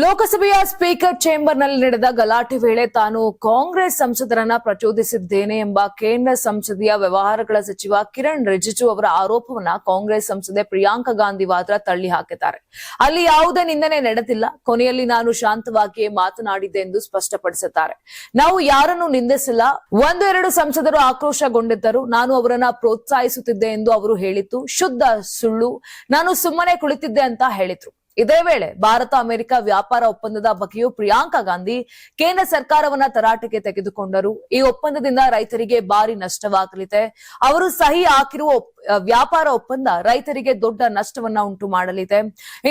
ಲೋಕಸಭೆಯ ಸ್ಪೀಕರ್ ಚೇಂಬರ್ನಲ್ಲಿ ನಡೆದ ಗಲಾಟೆ ವೇಳೆ ತಾನು ಕಾಂಗ್ರೆಸ್ ಸಂಸದರನ್ನ ಪ್ರಚೋದಿಸಿದ್ದೇನೆ ಎಂಬ ಕೇಂದ್ರ ಸಂಸದೀಯ ವ್ಯವಹಾರಗಳ ಸಚಿವ ಕಿರಣ್ ರಿಜಿಜು ಅವರ ಆರೋಪವನ್ನ ಕಾಂಗ್ರೆಸ್ ಸಂಸದೆ ಪ್ರಿಯಾಂಕಾ ಗಾಂಧಿ ವಾದ್ರಾ ತಳ್ಳಿ ಹಾಕಿದ್ದಾರೆ. ಅಲ್ಲಿ ಯಾವುದೇ ನಿಂದನೆ ನಡೆದಿಲ್ಲ, ಕೊನೆಯಲ್ಲಿ ನಾನು ಶಾಂತವಾಗಿಯೇ ಮಾತನಾಡಿದ್ದೆ ಎಂದು ಸ್ಪಷ್ಟಪಡಿಸಿದ್ದಾರೆ. ನಾವು ಯಾರನ್ನು ನಿಂದಿಸಿಲ್ಲ, ಎರಡು ಸಂಸದರು ಆಕ್ರೋಶಗೊಂಡಿದ್ದರು, ನಾನು ಅವರನ್ನ ಪ್ರೋತ್ಸಾಹಿಸುತ್ತಿದ್ದೆ ಎಂದು ಅವರು ಹೇಳಿದ್ದು ಶುದ್ಧ ಸುಳ್ಳು, ನಾನು ಸುಮ್ಮನೆ ಕುಳಿತಿದ್ದೆ ಅಂತ ಹೇಳಿದ್ರು. ಇದೇ ವೇಳೆ ಭಾರತ ಅಮೆರಿಕ ವ್ಯಾಪಾರ ಒಪ್ಪಂದದ ಬಗ್ಗೆಯೂ ಪ್ರಿಯಾಂಕಾ ಗಾಂಧಿ ಕೇಂದ್ರ ಸರ್ಕಾರವನ್ನ ತರಾಟೆಗೆ ತೆಗೆದುಕೊಂಡರು. ಈ ಒಪ್ಪಂದದಿಂದ ರೈತರಿಗೆ ಭಾರಿ ನಷ್ಟವಾಗಲಿದೆ. ಅವರು ಸಹಿ ಹಾಕಿರುವ ವ್ಯಾಪಾರ ಒಪ್ಪಂದ ರೈತರಿಗೆ ದೊಡ್ಡ ನಷ್ಟವನ್ನ ಉಂಟು ಮಾಡಲಿದೆ.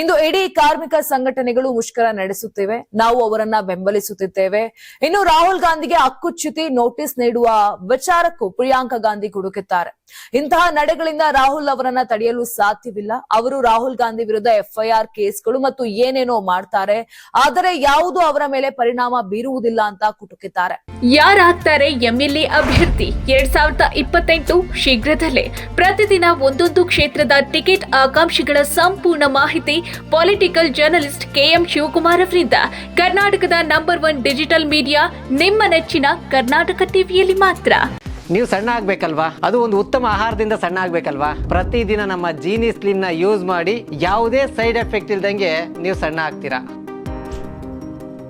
ಇಂದು ಇಡೀ ಕಾರ್ಮಿಕ ಸಂಘಟನೆಗಳು ಮುಷ್ಕರ ನಡೆಸುತ್ತಿವೆ, ನಾವು ಅವರನ್ನ ಬೆಂಬಲಿಸುತ್ತಿದ್ದೇವೆ. ಇನ್ನು ರಾಹುಲ್ ಗಾಂಧಿಗೆ ಹಕ್ಕುಚ್ಯುತಿ ನೋಟಿಸ್ ನೀಡುವ ವಿಚಾರಕ್ಕೂ ಪ್ರಿಯಾಂಕಾ ಗಾಂಧಿ ಗುಡುಕಿದ್ದಾರೆ. ಇಂತಹ ನಡೆಗಳಿಂದ ರಾಹುಲ್ ಅವರನ್ನ ತಡೆಯಲು ಸಾಧ್ಯವಿಲ್ಲ. ಅವರು ರಾಹುಲ್ ಗಾಂಧಿ ವಿರುದ್ಧ ಎಫ್ಐಆರ್ ಕೇಸ್ಗಳು ಮತ್ತು ಏನೇನೋ ಮಾಡ್ತಾರೆ, ಆದರೆ ಯಾವುದು ಅವರ ಮೇಲೆ ಪರಿಣಾಮ ಬೀರುವುದಿಲ್ಲ ಅಂತ ಕುಟುಕಿದ್ದಾರೆ. ಯಾರಾಗ್ತಾರೆ ಎಂಎಲ್ಎ ಅಭ್ಯರ್ಥಿ 2028 ಶೀಘ್ರದಲ್ಲೇ. ಪ್ರತಿದಿನ ಒಂದೊಂದು ಕ್ಷೇತ್ರದ ಟಿಕೆಟ್ ಆಕಾಂಕ್ಷಿಗಳ ಸಂಪೂರ್ಣ ಮಾಹಿತಿ ಪೊಲಿಟಿಕಲ್ ಜರ್ನಲಿಸ್ಟ್ ಕೆಎಂ ಶಿವಕುಮಾರ್ ಅವರಿಂದ. ಕರ್ನಾಟಕದ ನಂಬರ್ 1 ಡಿಜಿಟಲ್ ಮೀಡಿಯಾ ನಿಮ್ಮ ನೆಚ್ಚಿನ ಕರ್ನಾಟಕ ಟಿವಿಯಲ್ಲಿ ಮಾತ್ರ. ನೀವು ಸಣ್ಣ ಆಗ್ಬೇಕಲ್ವಾ? ಅದು ಒಂದು ಉತ್ತಮ ಆಹಾರದಿಂದ ಸಣ್ಣ ಆಗ್ಬೇಕಲ್ವಾ? ಪ್ರತಿದಿನ ನಮ್ಮ ಜೀನಿ ಸ್ಲಿಮ್ ನ ಯೂಸ್ ಮಾಡಿ ಯಾವುದೇ ಸೈಡ್ ಎಫೆಕ್ಟ್ ಇಲ್ದಂಗೆ ನೀವು ಸಣ್ಣ ಆಗ್ತೀರಾ.